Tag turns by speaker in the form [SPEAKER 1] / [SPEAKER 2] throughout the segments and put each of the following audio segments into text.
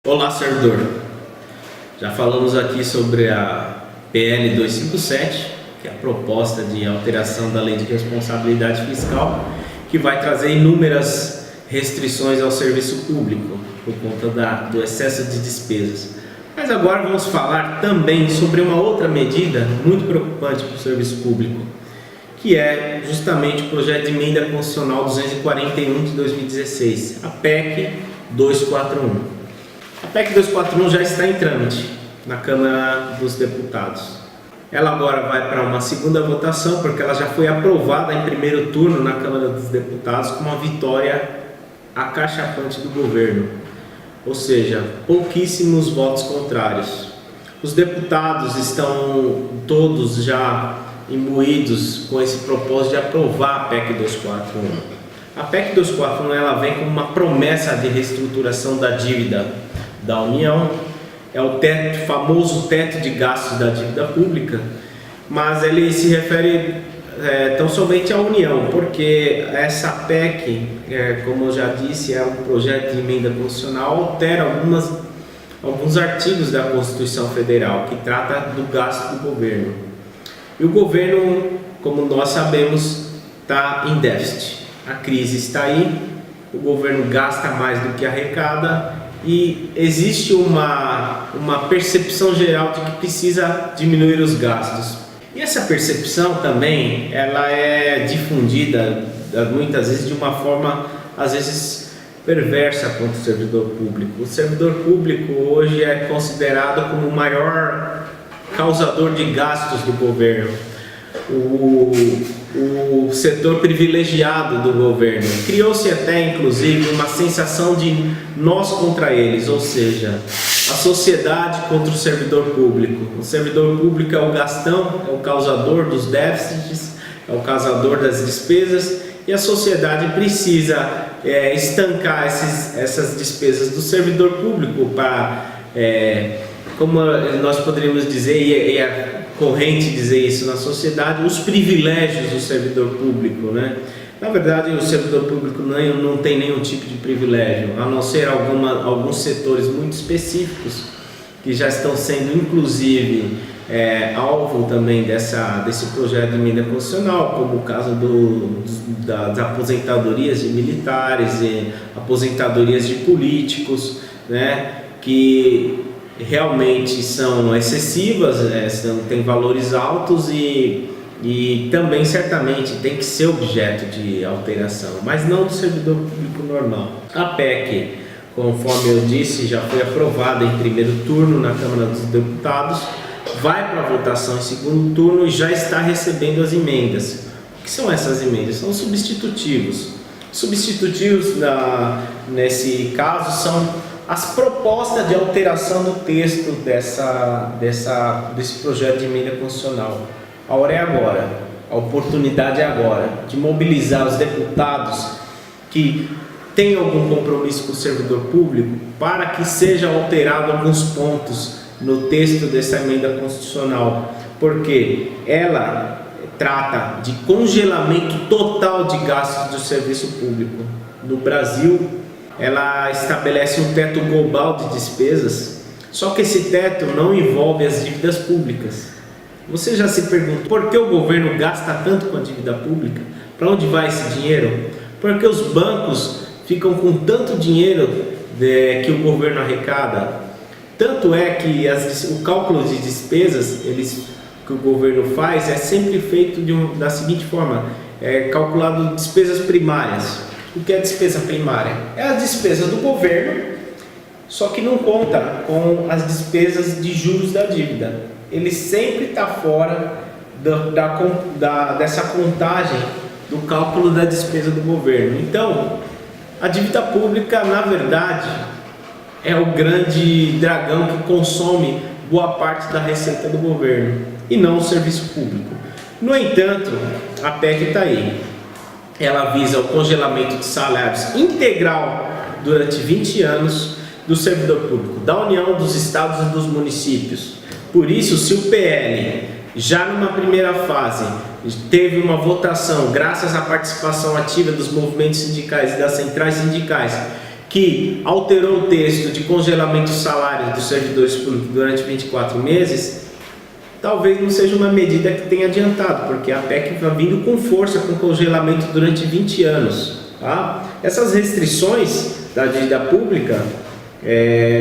[SPEAKER 1] Olá, servidor! Já falamos aqui sobre a PL 257, que é a proposta de alteração da Lei de Responsabilidade Fiscal, que vai trazer inúmeras restrições ao serviço público por conta do excesso de despesas. Mas agora vamos falar também sobre uma outra medida muito preocupante para o serviço público, que é justamente o projeto de emenda constitucional 241 de 2016, a PEC 241. A PEC 241 já está em trâmite na Câmara dos Deputados. Ela agora vai para uma segunda votação, porque ela já foi aprovada em primeiro turno na Câmara dos Deputados com uma vitória acachapante do governo, ou seja, pouquíssimos votos contrários. Os deputados estão todos já imbuídos com esse propósito de aprovar a PEC 241. A PEC 241 ela vem como uma promessa de reestruturação da dívida da União, é o famoso teto de gastos da dívida pública, mas ele se refere tão somente à União, porque essa PEC, como eu já disse, é um projeto de emenda constitucional, altera alguns artigos da Constituição Federal, que trata do gasto do governo. E o governo, como nós sabemos, está em déficit. A crise está aí, o governo gasta mais do que arrecada, e existe uma percepção geral de que precisa diminuir os gastos. E essa percepção também ela é difundida muitas vezes de uma forma, às vezes, perversa contra o servidor público. O servidor público hoje é considerado como o maior causador de gastos do governo, o setor privilegiado do governo. Criou-se até, inclusive, uma sensação de nós contra eles, ou seja, a sociedade contra o servidor público. O servidor público é o gastão, é o causador dos déficits, é o causador das despesas, e a sociedade precisa estancar essas despesas do servidor público para, como nós poderíamos dizer, e é corrente dizer isso na sociedade, os privilégios do servidor público, né? Na verdade, o servidor público não tem nenhum tipo de privilégio, a não ser alguns setores muito específicos que já estão sendo, inclusive, alvo também desse projeto de emenda constitucional, como o caso das aposentadorias de militares e aposentadorias de políticos, né? Que realmente são excessivas, têm valores altos e também certamente tem que ser objeto de alteração, mas não do servidor público normal. A PEC, conforme eu disse, já foi aprovada em primeiro turno na Câmara dos Deputados, vai para a votação em segundo turno e já está recebendo as emendas. O que são essas emendas? São substitutivos. Substitutivos, nesse caso, são as propostas de alteração do texto desse projeto de emenda constitucional. A hora é agora, a oportunidade é agora de mobilizar os deputados que têm algum compromisso com o servidor público para que sejam alterados alguns pontos no texto dessa emenda constitucional, porque ela trata de congelamento total de gastos do serviço público. No Brasil, ela estabelece um teto global de despesas, só que esse teto não envolve as dívidas públicas. Você já se pergunta por que o governo gasta tanto com a dívida pública? Para onde vai esse dinheiro? Porque os bancos ficam com tanto dinheiro que o governo arrecada. Tanto é que o cálculo de despesas que o governo faz é sempre feito da seguinte forma: é calculado despesas primárias. O que é despesa primária? É a despesa do governo, só que não conta com as despesas de juros da dívida. Ele sempre está fora dessa contagem do cálculo da despesa do governo. Então, a dívida pública, na verdade, é o grande dragão que consome boa parte da receita do governo, e não o serviço público. No entanto, a PEC está aí. Ela visa o congelamento de salários integral durante 20 anos do servidor público da União, dos estados e dos municípios. Por isso, se o PL, já numa primeira fase, teve uma votação, graças à participação ativa dos movimentos sindicais e das centrais sindicais, que alterou o texto de congelamento do salário dos servidores públicos durante 24 meses, talvez não seja uma medida que tenha adiantado, porque a PEC está vindo com força com congelamento durante 20 anos. Tá? Essas restrições da dívida pública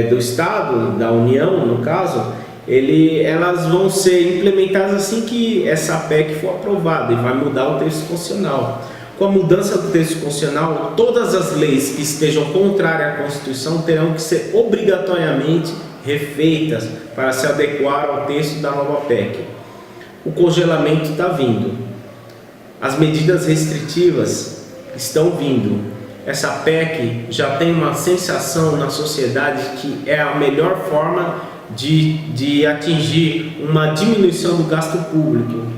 [SPEAKER 1] do Estado, da União no caso, elas vão ser implementadas assim que essa PEC for aprovada e vai mudar o texto constitucional. Com a mudança do texto constitucional, todas as leis que estejam contrárias à Constituição terão que ser obrigatoriamente refeitas para se adequar ao texto da nova PEC. O congelamento está vindo. As medidas restritivas estão vindo. Essa PEC já tem uma sensação na sociedade que é a melhor forma de atingir uma diminuição do gasto público.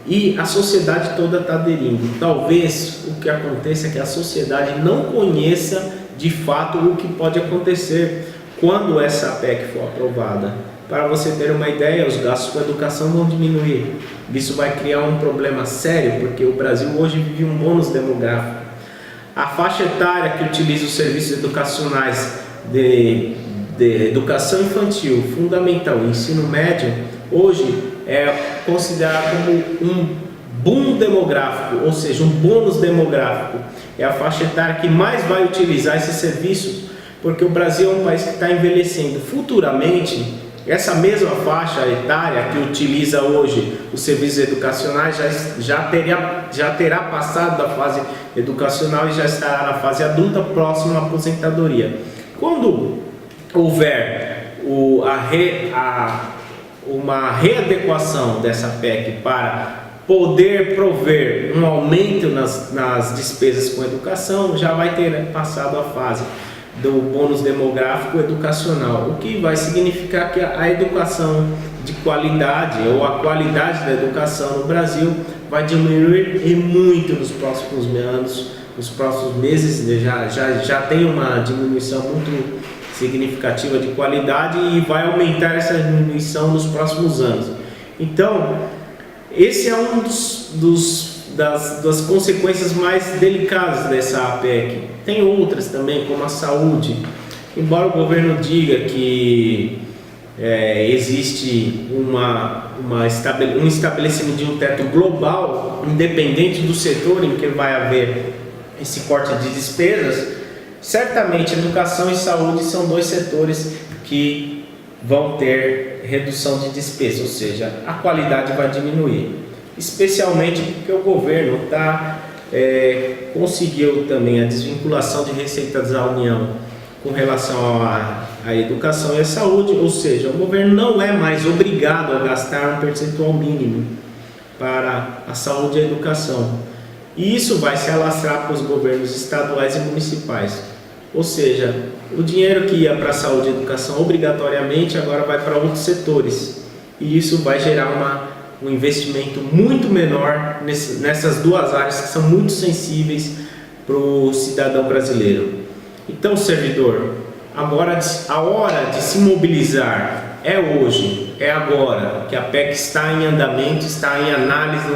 [SPEAKER 1] E a sociedade toda está aderindo. Talvez o que aconteça é que a sociedade não conheça de fato o que pode acontecer quando essa PEC for aprovada. Para você ter uma ideia, os gastos com a educação vão diminuir. Isso vai criar um problema sério, porque o Brasil hoje vive um bônus demográfico. A faixa etária que utiliza os serviços educacionais de educação infantil, fundamental e ensino médio, hoje é considerado como um boom demográfico, ou seja, um bônus demográfico. É a faixa etária que mais vai utilizar esses serviços, porque o Brasil é um país que está envelhecendo. Futuramente, essa mesma faixa etária que utiliza hoje os serviços educacionais já terá passado da fase educacional e já estará na fase adulta, próximo à aposentadoria. Quando houver uma readequação dessa PEC para poder prover um aumento nas despesas com educação, já vai ter passado a fase do bônus demográfico educacional, o que vai significar que a educação de qualidade ou a qualidade da educação no Brasil vai diminuir e muito nos próximos anos, nos próximos meses. Já tem uma diminuição muito significativa de qualidade e vai aumentar essa diminuição nos próximos anos. Então, esse é um das consequências mais delicadas dessa PEC. Tem outras também, como a saúde. Embora o governo diga que existe um estabelecimento de um teto global, independente do setor em que vai haver esse corte de despesas, certamente educação e saúde são dois setores que vão ter redução de despesa, ou seja, a qualidade vai diminuir, especialmente porque o governo conseguiu também a desvinculação de receitas da União com relação à educação e à saúde, ou seja, o governo não é mais obrigado a gastar um percentual mínimo para a saúde e a educação. E isso vai se alastrar para os governos estaduais e municipais. Ou seja, o dinheiro que ia para a saúde e educação obrigatoriamente agora vai para outros setores. E isso vai gerar um investimento muito menor nessas duas áreas que são muito sensíveis para o cidadão brasileiro. Então, servidor, agora a hora de se mobilizar é hoje, é agora, que a PEC está em andamento, está em análise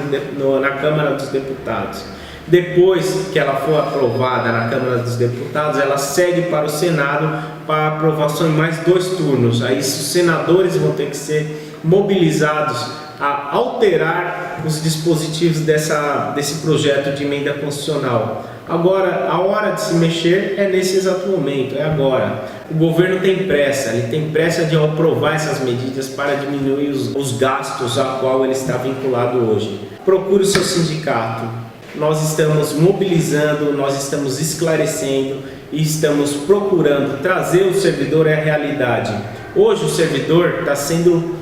[SPEAKER 1] na Câmara dos Deputados. Depois que ela for aprovada na Câmara dos Deputados, ela segue para o Senado para aprovação em mais 2 turnos. Aí os senadores vão ter que ser mobilizados a alterar os dispositivos desse projeto de emenda constitucional. Agora, a hora de se mexer é nesse exato momento, é agora. O governo tem pressa, ele tem pressa de aprovar essas medidas para diminuir os gastos a qual ele está vinculado hoje. Procure o seu sindicato. Nós estamos mobilizando, nós estamos esclarecendo e estamos procurando trazer o servidor à realidade. Hoje o servidor está sendo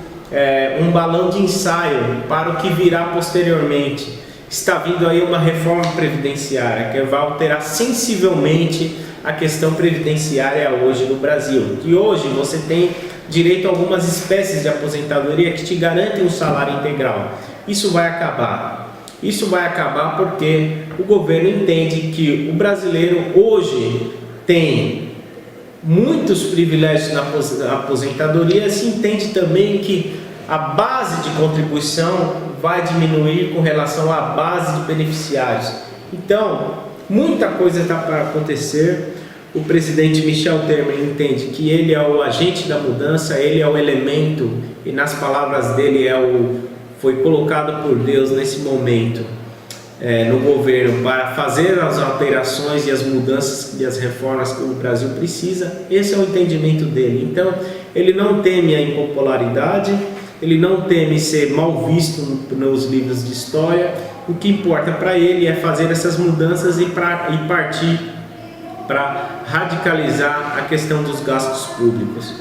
[SPEAKER 1] um balão de ensaio para o que virá posteriormente. Está vindo aí uma reforma previdenciária que vai alterar sensivelmente a questão previdenciária hoje no Brasil. E hoje você tem direito a algumas espécies de aposentadoria que te garantem um salário integral. Isso vai acabar. Isso vai acabar porque o governo entende que o brasileiro hoje tem muitos privilégios na aposentadoria e se entende também que a base de contribuição vai diminuir com relação à base de beneficiários. Então, muita coisa está para acontecer. o presidente Michel Temer entende que ele é o agente da mudança, ele é o elemento, e nas palavras dele foi colocado por Deus nesse momento no governo para fazer as alterações e as mudanças e as reformas que o Brasil precisa. Esse é o entendimento dele. Então, ele não teme a impopularidade, ele não teme ser mal visto nos livros de história. O que importa para ele é fazer essas mudanças e partir para radicalizar a questão dos gastos públicos.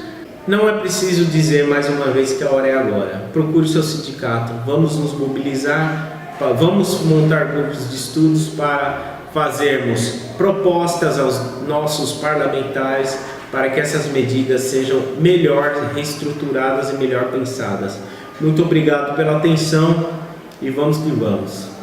[SPEAKER 1] Não é preciso dizer mais uma vez que a hora é agora. Procure o seu sindicato, vamos nos mobilizar, vamos montar grupos de estudos para fazermos propostas aos nossos parlamentares para que essas medidas sejam melhor reestruturadas e melhor pensadas. Muito obrigado pela atenção e vamos que vamos.